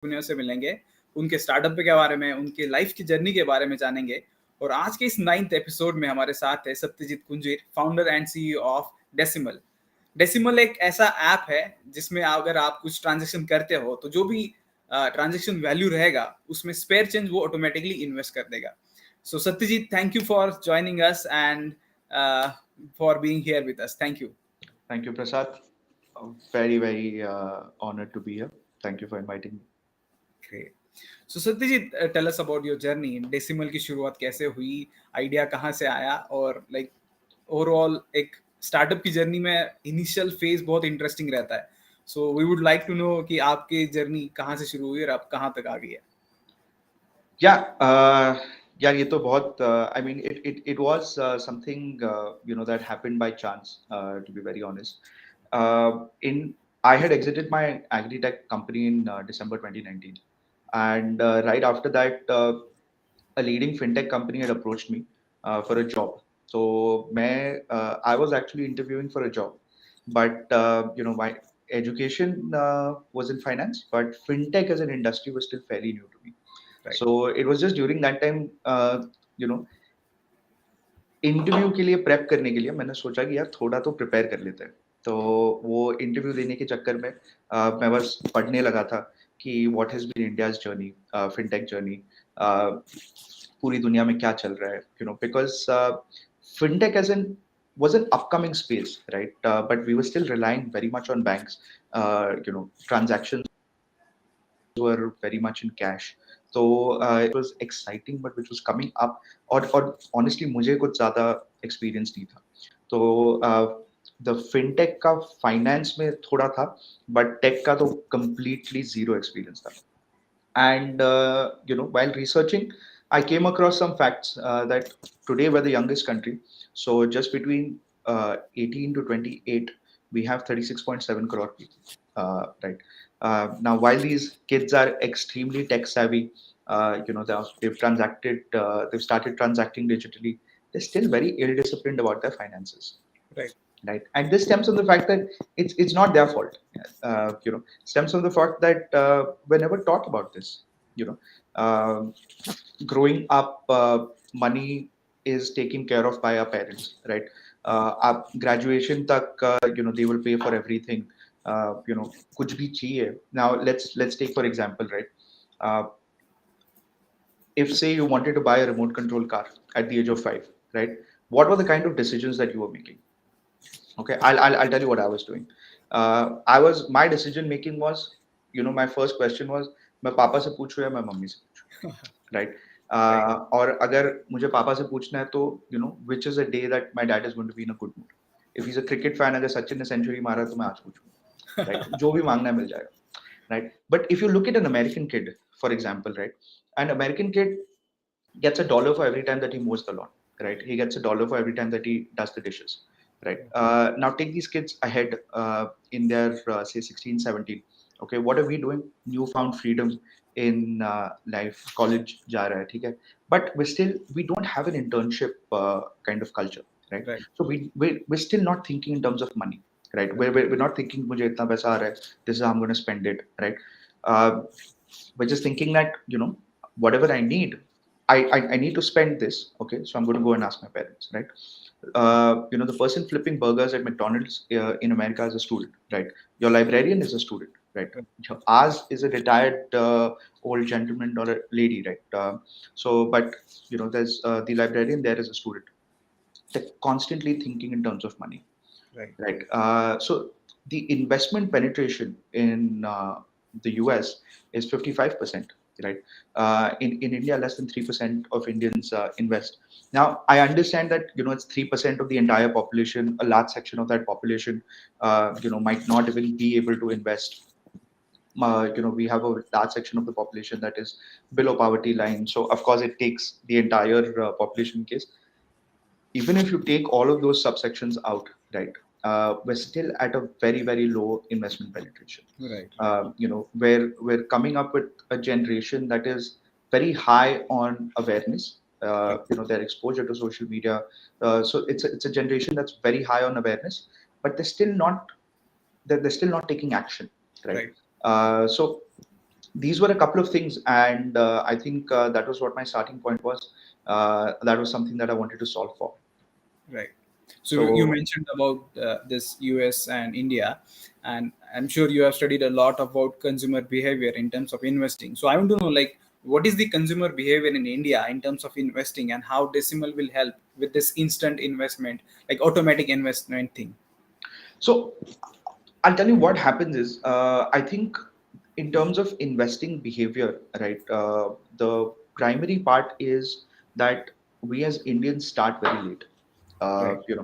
Entrepreneur से मिलेंगे, उनके स्टार्टअप के बारे में, उनके लाइफ की जर्नी के बारे में जानेंगे। और आज के इस 9th एपिसोड में हमारे साथ है Satyajit Kunjir, founder and CEO of decimal. Decimal एक ऐसा ऐप है जिसमें अगर आप कुछ ट्रांजेक्शन करते हो तो जो भी ट्रांजेक्शन वैल्यू रहेगा उसमें स्पेयर चेंज वो ऑटोमेटिकली इन्वेस्ट कर देगा। So Satyajit, thank you for joining us and for being here with us. Thank you. Thank you, Prasad. Very honored to be here. Thank you for inviting me. Great. So Satyajit, tell us about your journey. Decimal की शुरुआत कैसे हुई, idea कहाँ से आया, और like overall एक startup की जर्नी में इनिशियल फेज बहुत इंटरेस्टिंग रहता है। So we would like to know कि आपकी जर्नी कहाँ से शुरू हुई और आप कहाँ तक आ गई है। Yeah, ये तो बहुत I mean it was something that happened by chance, to be very honest. In I had exited my agri-tech company in December 2019, and right after that, a leading fintech company had approached me for a job. So I was actually interviewing for a job, but my education was in finance, but fintech as an industry was still fairly new to me. Right. So it was just during that time, interview के लिए prep करने के लिए मैंने सोचा कि यार थोड़ा तो प्रिपेयर कर लेते हैं। तो वो इंटरव्यू देने के चक्कर में मैं बस पढ़ने लगा था कि what has been India's journey, fintech journey, पूरी दुनिया में क्या चल रहा है, because fintech as an was an upcoming space, right? But we were still relying very much on banks. Transactions were very much in cash. So it was exciting, but which was coming up, और honestly मुझे कुछ ज़्यादा experience नहीं था. तो the fintech का finance में थोड़ा था, but tech का तो completely zero experience था. And while researching, I came across some facts that today we're the youngest country. So just between 18 to 28, we have 36.7 crore people. Right now, while these kids are extremely tech savvy, they've started transacting digitally. They're still very ill-disciplined about their finances. Right, and this stems from the fact that it's not their fault. Stems from the fact that we're never taught about this. Growing up, money is taken care of by our parents, right? Up graduation tak, they will pay for everything. Kuch bhi chahiye. Now let's take for example, right? If say you wanted to buy a remote control car at the age of 5, right? What were the kind of decisions that you were making? Okay, I'll tell you what I was doing. My decision making was, my first question was, मैं पापा से पूछूं या मैं mummy से पूछूं, right? और अगर मुझे पापा से पूछना है तो which is a day that my dad is going to be in a good mood. If he's a cricket fan, अगर सचिन ने सेंचुरी मारा तो मैं आज पूछूंगा, right? जो भी मांगना है मिल जाएगा, right? But if you look at an American kid, for example, right? An American kid gets $1 for every time that he mows the lawn, right? He gets $1 for every time that he does the dishes, right? Now take these kids ahead in their say 16, 17. Okay, what are we doing? Newfound freedom in life, college ja raha hai, theek hai? But we don't have an internship kind of culture, right? So we're still not thinking in terms of money, right? We're not thinking mujhe itna paisa aa raha hai, this is how I'm going to spend it, right? We're just thinking that whatever I need, I need to spend this. Okay, so I'm going to go and ask my parents, right? The person flipping burgers at McDonald's in America is a student, right? Your librarian is a student, right? Ours is a retired old gentleman or a lady, right? But there's the librarian there is a student. They're constantly thinking in terms of money, right? So the investment penetration in the US is 55%, right? In India, less than 3% of Indians invest. Now, I understand that it's 3% of the entire population. A large section of that population, might not even be able to invest. We have a large section of the population that is below poverty line. So, of course, it takes the entire population case. Even if you take all of those subsections out, right, we're still at a very, very low investment penetration. Right. We're coming up with a generation that is very high on awareness. Their exposure to social media. So it's a generation that's very high on awareness, but they're still not taking action, right? So these were a couple of things, and I think that was what my starting point was. That was something that I wanted to solve for. Right. So you So mentioned about this US and India, and I'm sure you have studied a lot about consumer behavior in terms of investing. So I want to know, like, what is the consumer behavior in India in terms of investing, and how Decimal will help with this instant investment, like automatic investment thing. so I'll tell you what happens is, I think in terms of investing behavior, right? The primary part is that we as Indians start very late. Right. You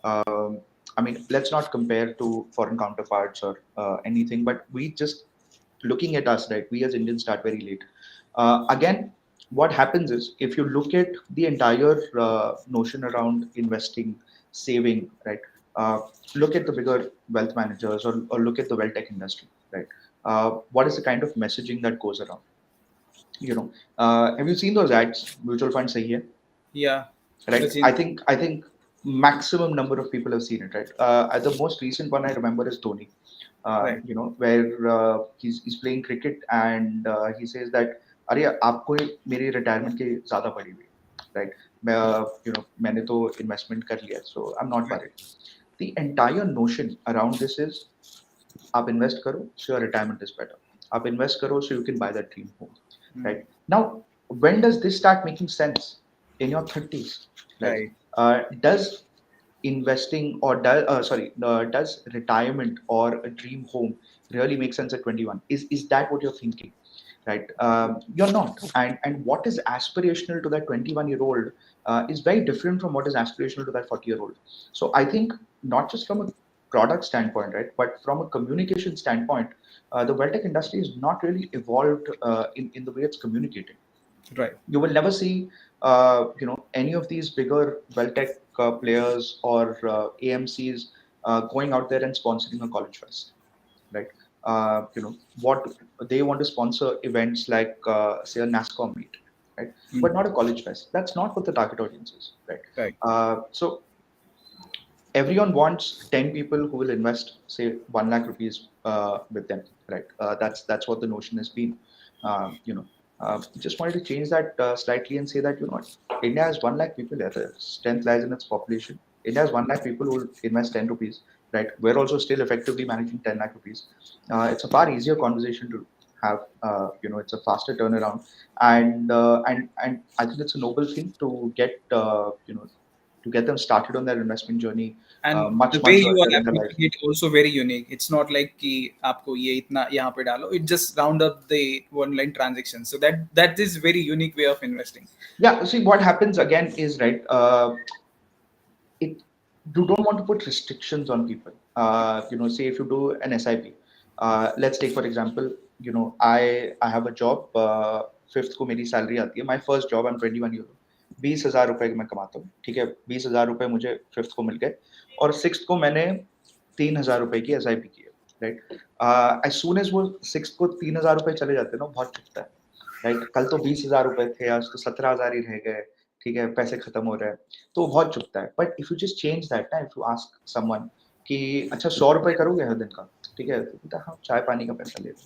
know, I mean, let's not compare to foreign counterparts or anything, but we just looking at us, right? We as Indians start very late. Again, what happens is if you look at the entire notion around investing, saving, right? Uh, Look at the bigger wealth managers, or look at the wealth tech industry, right? What is the kind of messaging that goes around? You know, have you seen those ads? Mutual fund sahi hai, Yeah. right? Sachin. I think maximum number of people have seen it, right? The most recent one I remember is Dhoni. Right. You know, where he's playing cricket, and he says that, अरे आपको मेरी retirement की ज्यादा पड़ी हुई, right? मैं you know मैंने तो इन्वेस्टमेंट कर लिया, so I am not Right. Worried. The entire notion around this is, आप इन्वेस्ट करो so your retirement is better. आप इन्वेस्ट करो so you can buy that dream home, Mm. right? Now, when does this start making sense? In your 30s, right? Right. Does investing, or does retirement or a dream home really make sense at 21? Is that what you're thinking, right? You're not. And what is aspirational to that 21-year-old is very different from what is aspirational to that 40-year-old. So I think, not just from a product standpoint, right, but from a communication standpoint, the wealth tech industry is not really evolved in the way it's communicating. Right. You will never see any of these bigger wealth tech players or AMCs going out there and sponsoring a college fest, right? What they want to sponsor events like, say, a NASCAR meet, right? Mm. But not a college fest. That's not what the target audience is, right? Right. So everyone wants 10 people who will invest, say, 1 lakh rupees with them, right? That's what the notion has been. You know, just wanted to change that slightly and say that, you know what, India has 1 lakh people. The strength lies in its population. India has 1 lakh people who will invest 10 rupees, right? We're also still effectively managing 10 lakh rupees. It's a far easier conversation to have. It's a faster turnaround, and I think it's a noble thing to get them started on their investment journey And the much way much you earlier are in their life. approaching it also very unique. It's not like कि आपको ये इतना यहाँ पे डालो. It just round up the one line transaction. So that is very unique way of investing. Yeah, see what happens again is, right, it you don't want to put restrictions on people. Say if you do an SIP, let's take for example, I have a job. Fifth को मेरी salary आती है. My first job, I am 21 year. 20,000 रुपए मैं कमाता हूँ, ठीक है. 20,000 रुपए मुझे फिफ्थ को मिल गए, और सिक्स को मैंने 3,000 रुपए की SIP की है, राइट. एज सुन एज वो सिक्स को 3,000 रुपए चले जाते हैं ना, बहुत चुभता है, राइट. कल तो 20,000 रुपए थे, आज तो 17,000 ही रह गए, ठीक है, पैसे खत्म हो रहे हैं, तो बहुत चुभता है. But if you just change that ना, इफ यू आस्क समवन कि अच्छा 100 रुपए करोगे हर दिन का, ठीक है, तो बोलता है, हाँ चाय पानी का पैसा ले लो,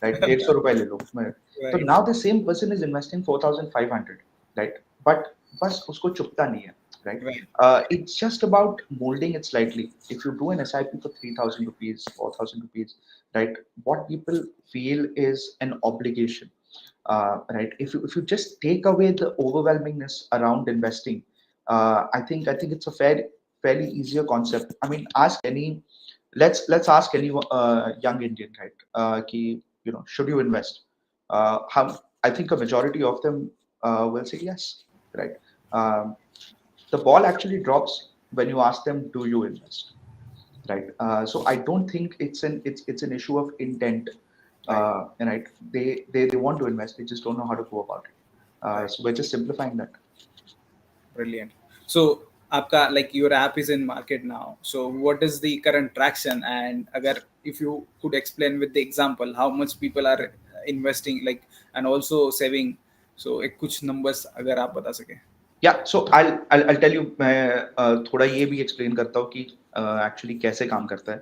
राइट, 150 रुपए ले लो. तो Right. Now the same person is investing 4,500, right. But बस उसको चुभता नहीं है, right. Right. It's just about molding it slightly. If you do an SIP for 3,000 rupees, 4,000 rupees, right, what people feel is an obligation, right? If you just take away the overwhelmingness around investing, I think it's a fairly easier concept. I mean, ask any let's ask any young Indian, right? Ki, should you invest? How I think a majority of them will say yes, right? Um, the ball actually drops when you ask them, "Do you invest?" Right. So I don't think it's an issue of intent, Right. right? They want to invest, they just don't know how to go about it. Right. So we're just simplifying that. Brilliant. So आपका, like, your app is in market now. So what is the current traction? And अगर if you could explain with the example how much people are investing, like, and also saving. So एक कुछ numbers अगर आप बता सके. Yeah, so I'll tell you. मैं थोड़ा ये भी explain करता हूँ कि actually कैसे काम करता है.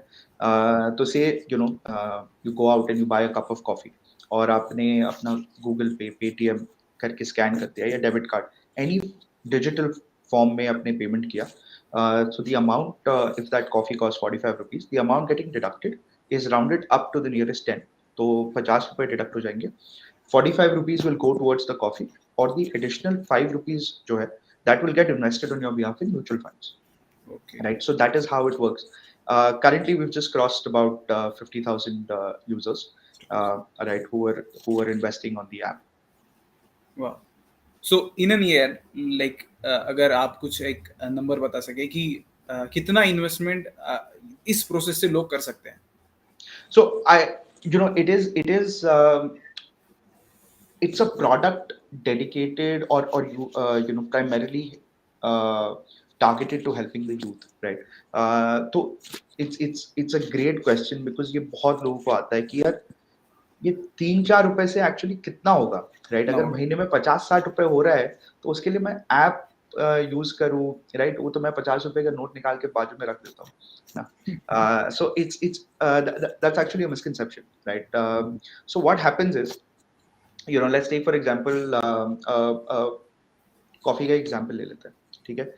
तो say you go out and you buy a cup of coffee. और आपने अपना गूगल पे, पेटीएम करके स्कैन कर दिया या debit card, any digital form में आपने पेमेंट किया, so the amount, if that coffee costs 45 rupees, the amount getting deducted is rounded up to the nearest 10. तो 50 रुपए डिडक्ट हो जाएंगे, 45 rupees will go towards the coffee, और the additional 5 rupees जो है that will get invested on your behalf in mutual funds, Okay. right? So that is how it works. Currently, we've just crossed about 50,000 users, right, who are investing on the app. Wow. So in a year, like अगर आप कुछ एक number बता सके कि कितना investment इस process से लोग कर सकते हैं? So it's a product dedicated, or primarily uh, targeted to helping the youth, right? So it's a great question, because ये बहुत लोगों को आता है कि यार ये 3-4 रुपए से एक्चुअली कितना होगा, राइट? कितना अगर होगा? महीने में 50-60 रुपए हो रहा है, तो उसके लिए मैं ऐप यूज करूँ, राइट? वो तो मैं 50 रुपए का नोट निकाल के बाजू में रख देता हूँ ना. So it's that's actually a misconception, right? So what happens is, let's take for example, coffee का एग्जांपल ले लेते हैं, ठीक है?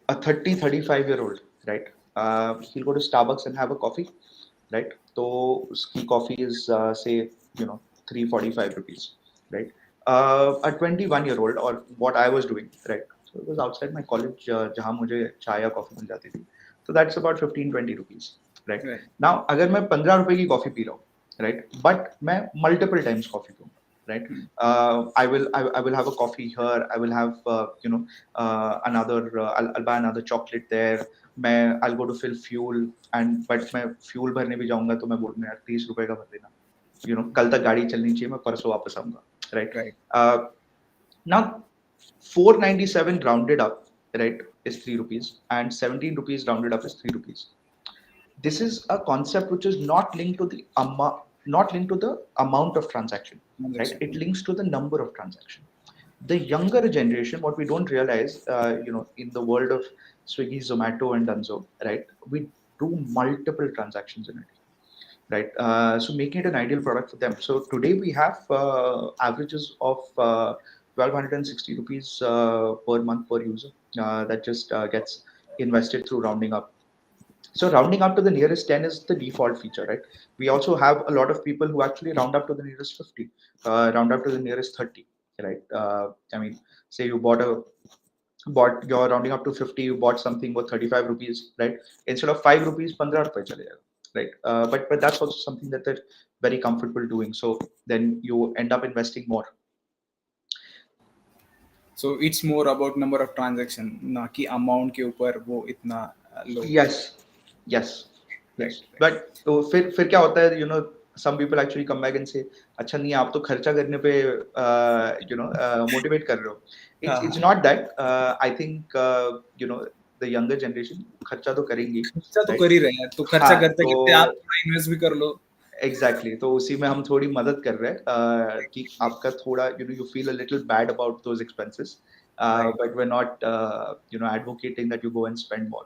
A 35-year-old, right? He'll go to Starbucks and have a coffee, right? So ski coffee is, say, 345 rupees, right? A 21-year-old, or what I was doing, right? So it was outside my college, जहाँ मुझे चाय या coffee मिल जाती थी. So that's about 15-20 rupees, right? Right. Now अगर मैं 15 रुपए की कॉफी पी रहा हूँ, right? But मैं multiple times कॉफी पीऊँ, right? I will have a coffee here. I will have, another. I'll buy another chocolate there. I'll go to fill fuel, but मैं fuel भरने भी जाऊंगा तो मैं बोलूँगा यार 30 रुपए का भर देना, कल तक गाड़ी चलनी चाहिए, मैं परसों वापस आऊंगा, right? Right. Now 497 rounded up, right, is 3 rupees, and 17 rupees rounded up is 3 rupees. This is a concept which is not linked to the amount of transaction, right? It Transaction. links to the number of transaction. The younger generation, what we don't realize, in the world of Swiggy, Zomato, and Dunzo, right, we do multiple transactions in it, right? So making it an ideal product for them. So today we have averages of 1260 rupees per month per user, that just gets invested through rounding up. So rounding up to the nearest 10 is the default feature, right? We also have a lot of people who actually round up to the nearest 50, round up to the nearest 30, right? I mean, say you you're rounding up to 50, you bought something worth 35 rupees, right? Instead of 5 rupees, 15 rupees chale jayega, right? But that's also something that they're very comfortable doing. So then you end up investing more. So it's more about number of transaction, ना कि amount के ऊपर वो इतना लोग. Yes, yes, Right. yes. But तो फिर क्या होता है, some people actually come back and say, अच्छा नहीं, आप तो खर्चा करने पे मोटिवेट कर रहे हो. हाँ It's हाँ. not that. I think, the younger generation खर्चा तो करेंगी, खर्चा तो right? कर ही रहे हैं, तो खर्चा हाँ, करते तो करते आप थोड़ा इन्वेस्ट भी कर लो. एग्जैक्टली, तो उसी में हम थोड़ी मदद कर रहे हैं, कि आपका थोड़ा, you feel a little bad about those expenses, Right. But we are not advocating that you go and spend more.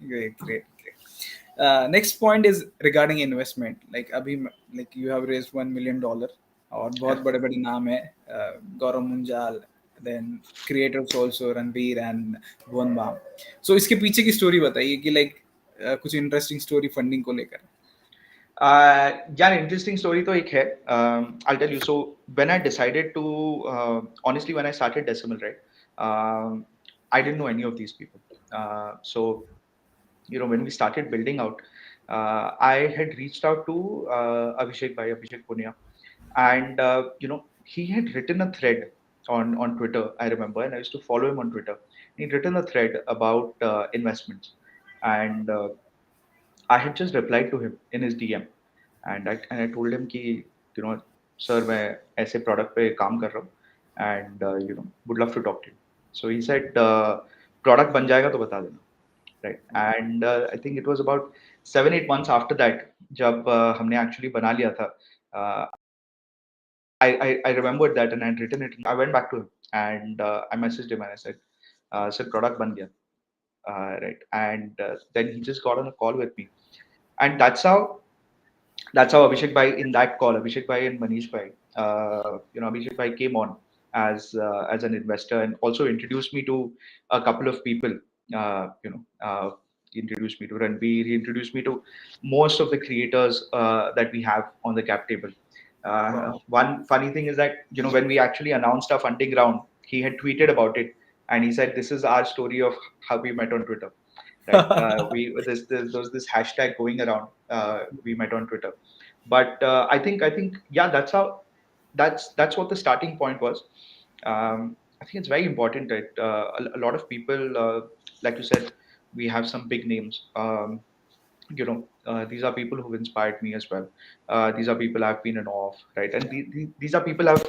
Great, great, great. Next point is regarding investment. Like अभी like you have raised $1 million और बहुत Yeah. बड़े बड़े नाम है, Gaurav Munjal, then creators also Ranbir and Bhuvan Bam. So इसके पीछे की स्टोरी बताइए कि like कुछ इंटरेस्टिंग स्टोरी फंडिंग को लेकर. यार इंटरेस्टिंग स्टोरी तो एक है. I'll tell you. So when I decided to, honestly, when I started Deciml, right, I didn't know any of these people. So when we started building out, I had reached out to Abhishek Punia, and he had written a thread on Twitter, I remember, and I used to follow him on Twitter. He'd written a thread about investments, and I had just replied to him in his DM, and I told him कि, sir, मैं ऐसे product पे काम कर रहा हूँ, and would love to talk to you. So he said, product बन जाएगा तो बता देना, right? And I think it was about 7-8 months after that, जब हमने actually बना लिया था, uh, I remembered that, and I'd written it. I went back to him, and I messaged him and I said, sir, product बन गया, right? And then he just got on a call with me, and that's how That's how Abhishek Bhai in that call, Abhishek Bhai and Manish Bhai, Abhishek Bhai came on as an investor and also introduced me to a couple of people. He introduced me to Ranveer. He introduced me to most of the creators that we have on the cap table. Wow. One funny thing is that when we actually announced our funding round, he had tweeted about it, and he said, "This is our story of how we met on Twitter." Right? There was this hashtag going around. We met on Twitter, but I think yeah, that's what the starting point was. I think it's very important that a lot of people, like you said, we have some big names. These are people who've inspired me as well. These are people I've been in awe of, right? And these are people I've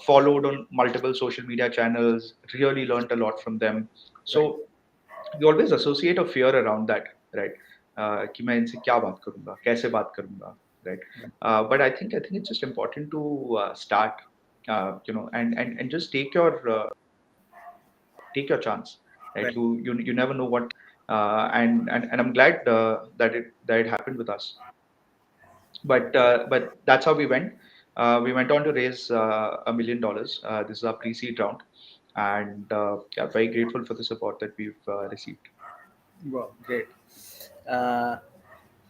followed on multiple social media channels, really learned a lot from them. Right. So we always associate a fear around that, right? कि मैं इनसे क्या बात करूंगा, कैसे बात करूंगा, right? But I think it's just important to start, and just take your chance, right? Right. You never know what, and I'm glad that it happened with us. But that's how we went. We went on to raise $1 million. This is our pre-seed round, and yeah, very grateful for the support that we've received. Wow, great. Uh,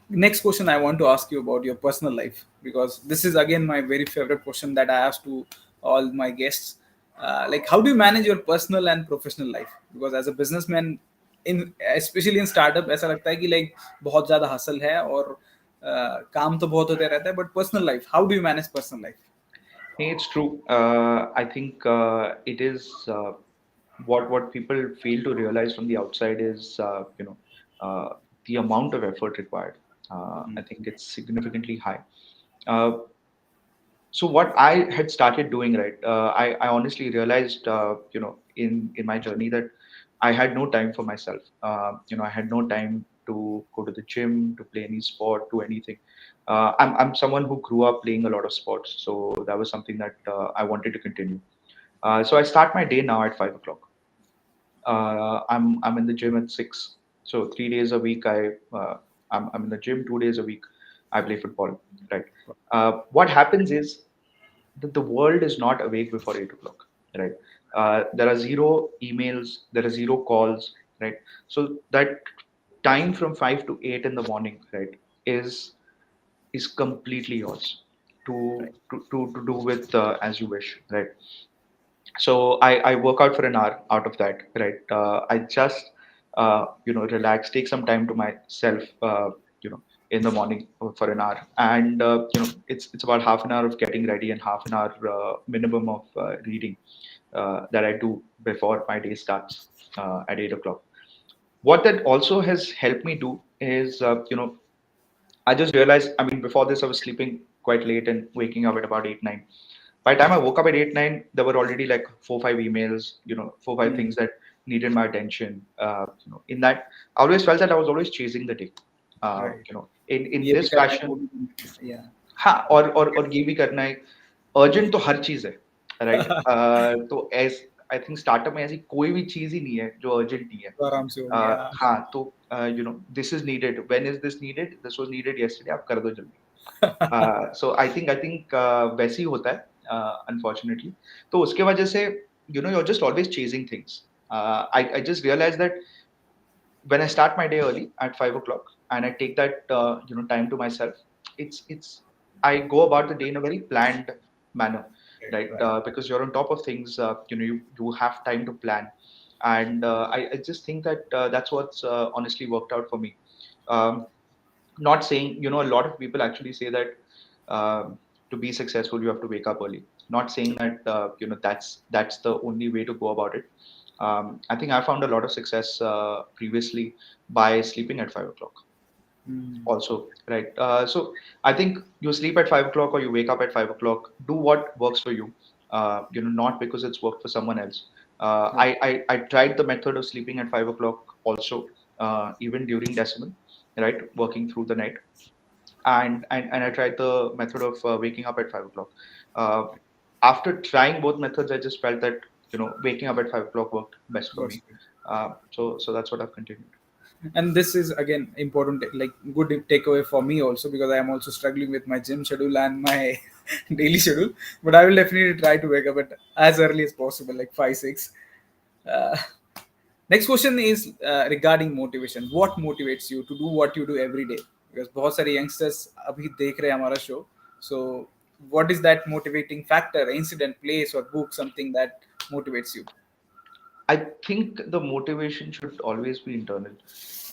Next question I want to ask you about your personal life, because this is again my very favorite question that I ask to all my guests. Like, how do you manage your personal and professional life? Because as a businessman, in especially in startup, ऐसा लगता है कि like बहुत ज़्यादा hustle है और काम तो बहुत होते रहता है, but personal life, how do you manage personal life? Hey, it's true. I think it is what people fail to realize from the outside is the amount of effort required. I think it's significantly high. Uh, so what I had started doing, right? I honestly realized, in my journey that I had no time for myself. I had no time to go to the gym, to play any sport, to anything. I'm someone who grew up playing a lot of sports, so that was something that I wanted to continue. So I start my day now at 5 o'clock. I'm in the gym at 6. So 3 days a week I'm in the gym. 2 days a week I play football. Right. What happens is that the world is not awake before 8 o'clock. Right. There are zero emails. There are zero calls. Right. So that time from 5 to 8 in the morning, right, is completely yours to do with as you wish. Right. So I work out for an hour out of that, right? I just relax, take some time to myself, in the morning for an hour, and it's about half an hour of getting ready and half an hour minimum of reading that I do before my day starts at 8 o'clock. What that also has helped me do is I just realized, I mean, before this, I was sleeping quite late and waking up at about 8, 9. By the time I woke up at 8, 9, there were already like 4, 5 emails, 4, 5 Hmm. things that needed my attention. In that, I always felt that I was always chasing the day. Right. In ये भी this करना है, वो fashion, भी करना है. Yeah. हाँ, और ये भी करना है, अर्जेंट तो हर चीज है, राइट? तो एज आई थिंक स्टार्टअप में ऐसी कोई भी चीज ही नहीं है जो अर्जेंट नहीं है. तो आराम से होगी. Yeah. हाँ, तो this is needed, when is this needed, this was needed yesterday, आप कर दो जल्दी. सो आई थिंक वैसे ही होता है, अनफॉर्चुनेटली. तो उसके वजह से you are just always chasing things. I just realise that when I start my day early at 5 o'clock and I take that time to myself, it's I go about the day in a very planned manner, Right. right? Right. Because you're on top of things, you have time to plan, and I just think that that's what's honestly worked out for me. Um, Not saying, a lot of people actually say that to be successful you have to wake up early. Not saying that that's the only way to go about it. I think I found a lot of success previously by sleeping at 5 o'clock Hmm. also, right? So I think you sleep at 5 o'clock or you wake up at 5 o'clock, do what works for you. Not because it's worked for someone else. Right. I tried the method of sleeping at 5 o'clock also, even during Deciml, right, working through the night, and I tried the method of waking up at 5 o'clock. Uh, After trying both methods, I just felt that waking up at 5 o'clock worked best for Got me. you. So that's what I've continued. And this is again important, like good takeaway for me also, because I am also struggling with my gym schedule and my daily schedule. But I will definitely try to wake up at as early as possible, like 5 6. uh, Next question is regarding motivation. What motivates you to do what you do every day? Because बहुत सारे youngsters अभी देख रहे हैं हमारा show. So what is that motivating factor, incident, place, or book, something that motivates you? I think the motivation should always be internal.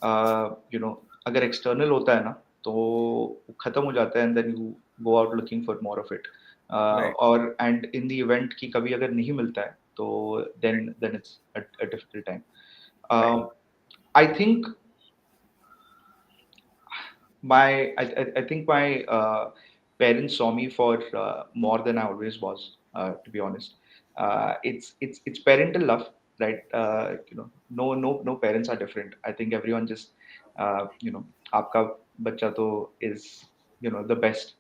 अगर external होता है ना तो वो खत्म हो जाता है and then you go out looking for more of it. Right, और and in the event कि कभी अगर नहीं मिलता है तो then it's a difficult time. right, Um, I think I think my parents saw me for more than I always was. To be honest, it's parental love, right? No parents are different. I think everyone just आपका बच्चा तो is the best.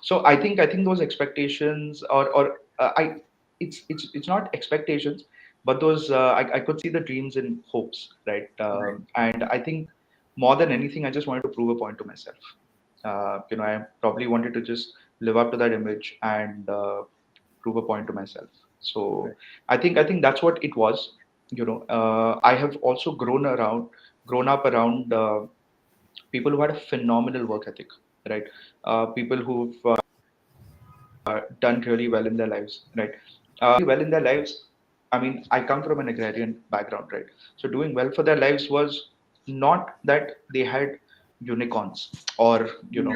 So I think those expectations or I it's not expectations, but those I could see the dreams and hopes, right? right, And I think more than anything, I just wanted to prove a point to myself. I probably wanted to just live up to that image and prove a point to myself. So right. I think that's what it was. I have also grown up around people who had a phenomenal work ethic, right? People who've done really well in their lives, right? Well in their lives. I mean, I come from an agrarian background, right? So doing well for their lives was not that they had unicorns or Yeah,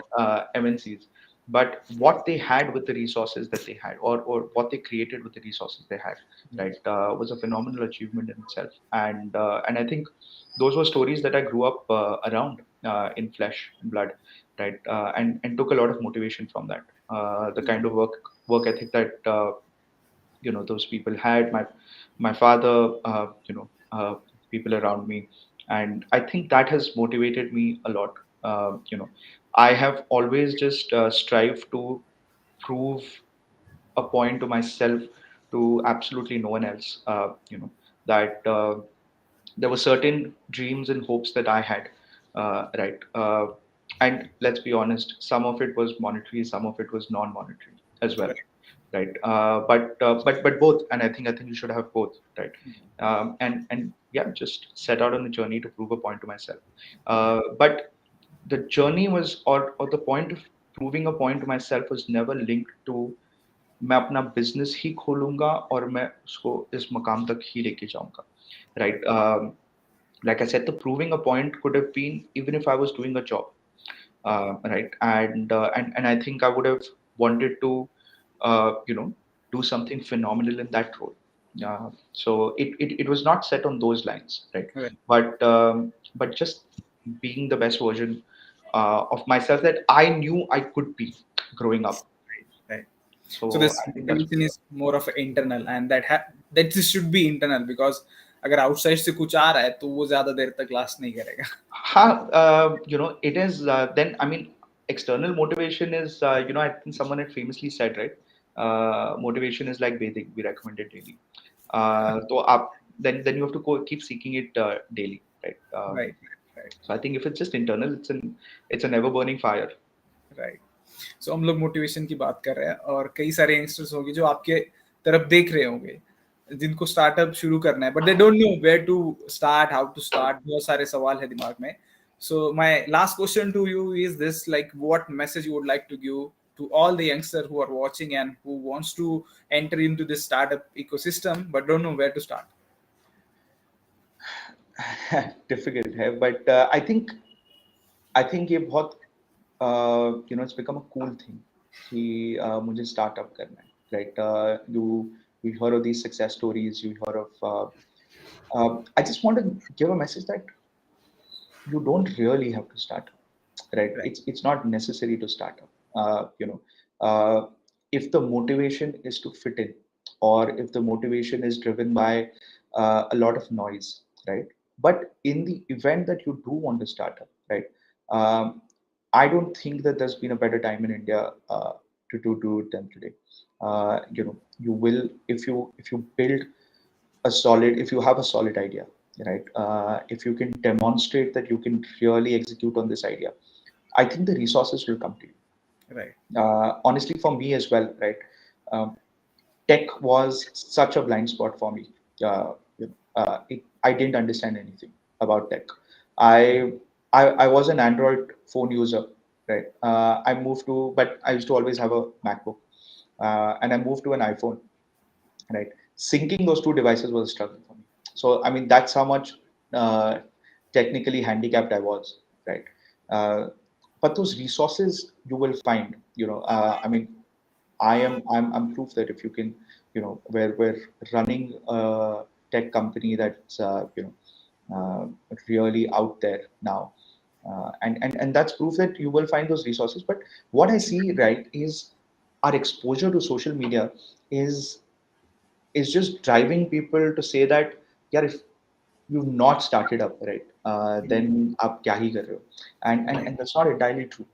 MNCs, but what they had with the resources that they had, or what they created with the resources they had, right, was a phenomenal achievement in itself. And I think those were stories that I grew up around in flesh and blood, right? And took a lot of motivation from that. The kind of work ethic that those people had. My father, people around me, and I think that has motivated me a lot. I have always just strived to prove a point to myself, to absolutely no one else. That there were certain dreams and hopes that I had, right? And let's be honest, some of it was monetary, some of it was non-monetary as well, right. right? But both, and I think you should have both, right? And yeah, just set out on the journey to prove a point to myself. But the journey was, or the point of proving a point to myself was never linked to मैं अपना business ही खोलूंगा और मैं उसको इस मकाम तक ही लेके जाऊंगा, right? Like I said, the proving a point could have been even if I was doing a job, right? And I think I would have wanted to, do something phenomenal in that role. So it was not set on those lines, right? Right, But just being the best version of myself that I knew I could be growing up. right. So So this I think that's what motivation it is more of a internal, and that this should be internal, because अगर outside से कुछ आ रहा है तो वो ज्यादा देर तक last नहीं करेगा. It is, then, I mean, external motivation is, I think someone had famously said, right? Motivation is like bathing, we recommend it daily. Then you have to keep seeking it daily, right? Right, right, So I think if it's just internal, it's an ever burning fire. right. सो हम लोग motivation की बात कर रहे हैं, और कई सारे यंगस्टर्स होंगे जो आपके तरफ देख रहे होंगे, जिनको स्टार्टअप शुरू करना है, but they don't know where to start, how to start. बहुत सारे सवाल है दिमाग में. So my last question to you is this, like what message you would like to give to all the youngsters who are watching and who wants to enter into this startup ecosystem but don't know where to start? Difficult है, but I think ये बहुत it's become a cool thing कि मुझे startup करना है, right? You hear of these success stories, you hear of I just want to give a message that you don't really have to start up, right? Right, It's not necessary to start up. If the motivation is to fit in, or if the motivation is driven by a lot of noise, right? But in the event that you do want to start up, right? um, I don't think that there's been a better time in India to do it than today. You will, if you build if you have a solid idea, right? If you can demonstrate that you can really execute on this idea, I think the resources will come to you. Right. Honestly, for me as well, right? Um, Tech was such a blind spot for me. I didn't understand anything about tech. I, I was an Android phone user, right? I moved to, but I used to always have a MacBook, and I moved to an iPhone, right? Syncing those two devices was a struggle for me. So I mean, that's how much uh, technically handicapped I was, right? Uh, but those resources you will find, I mean, I'm proof that if you can, we're running a tech company that's really out there now, and that's proof that you will find those resources. But what I see, right, is our exposure to social media is is just driving people to say that, yeah, if you've not started up, right, then Mm. आप क्या ही कर रहे हो? Right. And that's not entirely true.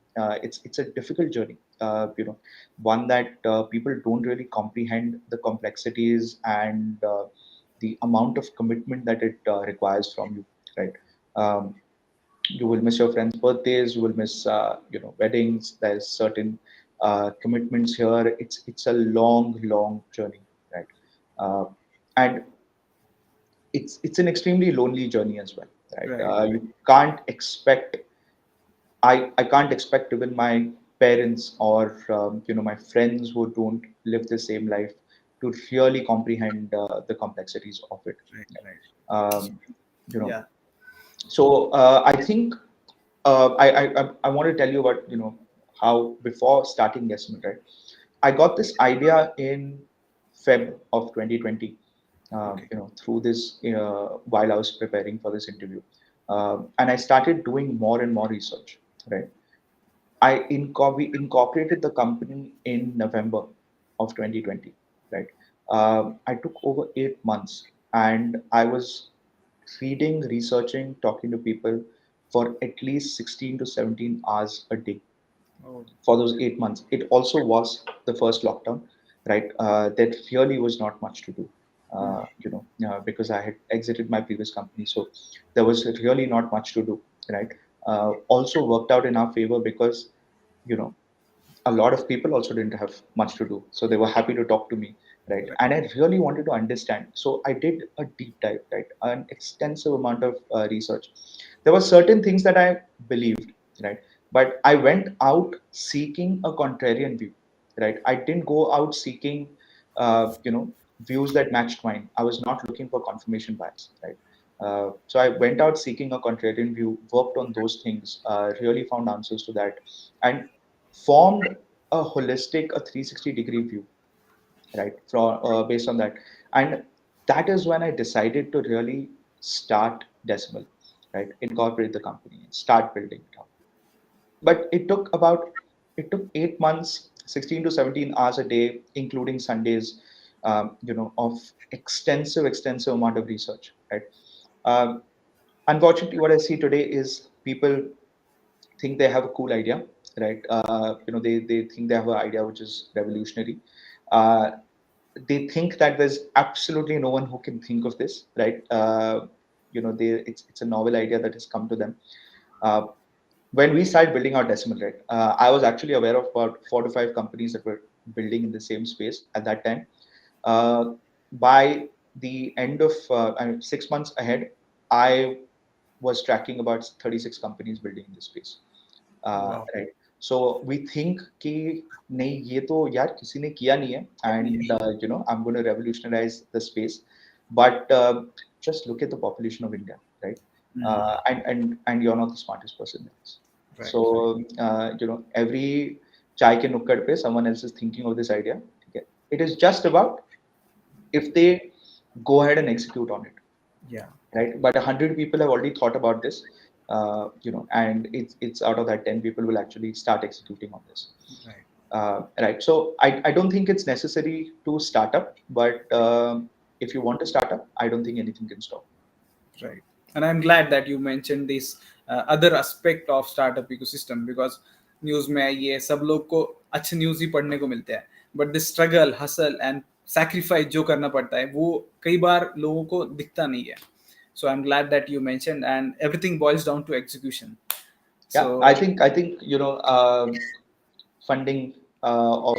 It's a difficult journey, one that people don't really comprehend the complexities and the amount of commitment that it requires from you, right? Um, you will miss your friends' birthdays, you will miss weddings. There's certain commitments here. It's a long journey, right? Uh, and it's an extremely lonely journey as well, right? Right. Right. You can't expect I can't expect even my parents or my friends who don't live the same life to really comprehend the complexities of it. Right. Right. Um, you know, Yeah. so I think I want to tell you about how before starting Deciml, right? I got this idea in Feb of 2020, Okay. through this while I was preparing for this interview, and I started doing more and more research. Right, we incorporated the company in November of 2020. Right, I took over 8 months, and I was reading, researching, talking to people for at least 16 to 17 hours a day Oh. for those 8 months. It also was the first lockdown, right? That really was not much to do, Mm. because I had exited my previous company. So there was really not much to do, right? Also worked out in our favor because, you know, a lot of people also didn't have much to do, so they were happy to talk to me, right? Right. And I really wanted to understand, so I did a deep dive, right, an extensive amount of research. There were certain things that I believed, right, but I went out seeking a contrarian view, right? I didn't go out seeking views that matched mine. I was not looking for confirmation bias, right? So I went out seeking a contrarian view, worked on those things, really found answers to that, and formed a holistic, a 360-degree view, right, from based on that. And that is when I decided to really start Deciml, right, incorporate the company and start building it up. But it took 8 months, 16 to 17 hours a day, including Sundays, of extensive amount of research, right? um, Unfortunately, what I see today is people think they have a cool idea, right? They think they have an idea which is revolutionary. Uh, they think that there's absolutely no one who can think of this, right? It's a novel idea that has come to them. Uh, when we started building our Deciml, right, I was actually aware of about 4 to 5 companies that were building in the same space at that time. Uh, by the end of 6 months ahead, I was tracking about 36 companies building in this space. Wow. Right. So we think कि नहीं ये तो यार किसी ने किया नहीं है, and I'm going to revolutionize the space, but just look at the population of India, right? Mm. And you're not the smartest person in this. Right. So Right. every chai ke nukkad pe someone else is thinking of this idea. Okay. It is just about if they go ahead and execute on it, Yeah. right? But 100 people have already thought about this, and it's out of that 10 people will actually start executing on this, Right. right? So I don't think it's necessary to start up, but if you want to start up, I don't think anything can stop. Right. And I'm glad that you mentioned this other aspect of startup ecosystem because news में ये सब लोग को अच्छे news ही पढ़ने को मिलते हैं but the struggle hustle and sacrifice जो करना पड़ता है वो कई बार लोगों को दिखता नहीं है So I'm glad that you mentioned, and everything boils down to execution. Yeah, So I think funding of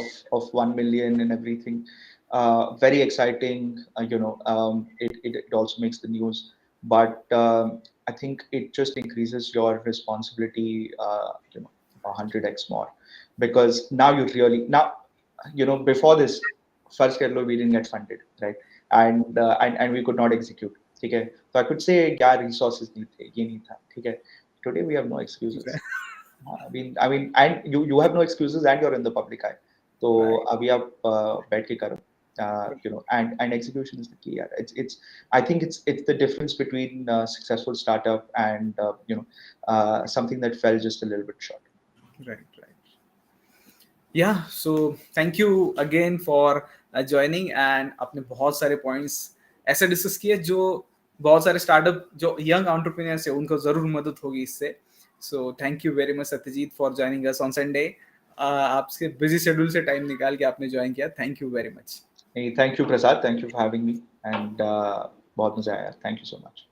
1 million and everything. Very exciting. It also makes the news, but I think it just increases your responsibility. 100x more, because now you really now before this first year we didn't get funded, right? And we could not execute. Okay, so I could say, yeah, resources नहीं थे, ये नहीं था, ठीक है. Today we have no excuses. And you have no excuses, and you're in the public eye. So right, अभी आप बैठ के करो. And execution is the key. Yeah. It's I think it's the difference between successful startup and something that fell just a little bit short. right, right. Yeah, so thank you again for joining, and आपने बहुत सारे points ऐसे discuss किए जो बहुत सारे startup जो young entrepreneurs है उनको जरूर मदद होगी इससे. So thank you very much Satyajit for joining us on Sunday. आपके बिजी शेड्यूल से टाइम निकाल के आपने ज्वाइन किया. Thank you very much. Hey, thank you, Prasad. Thank you for having me. And बहुत मजा आया. Thank you so much.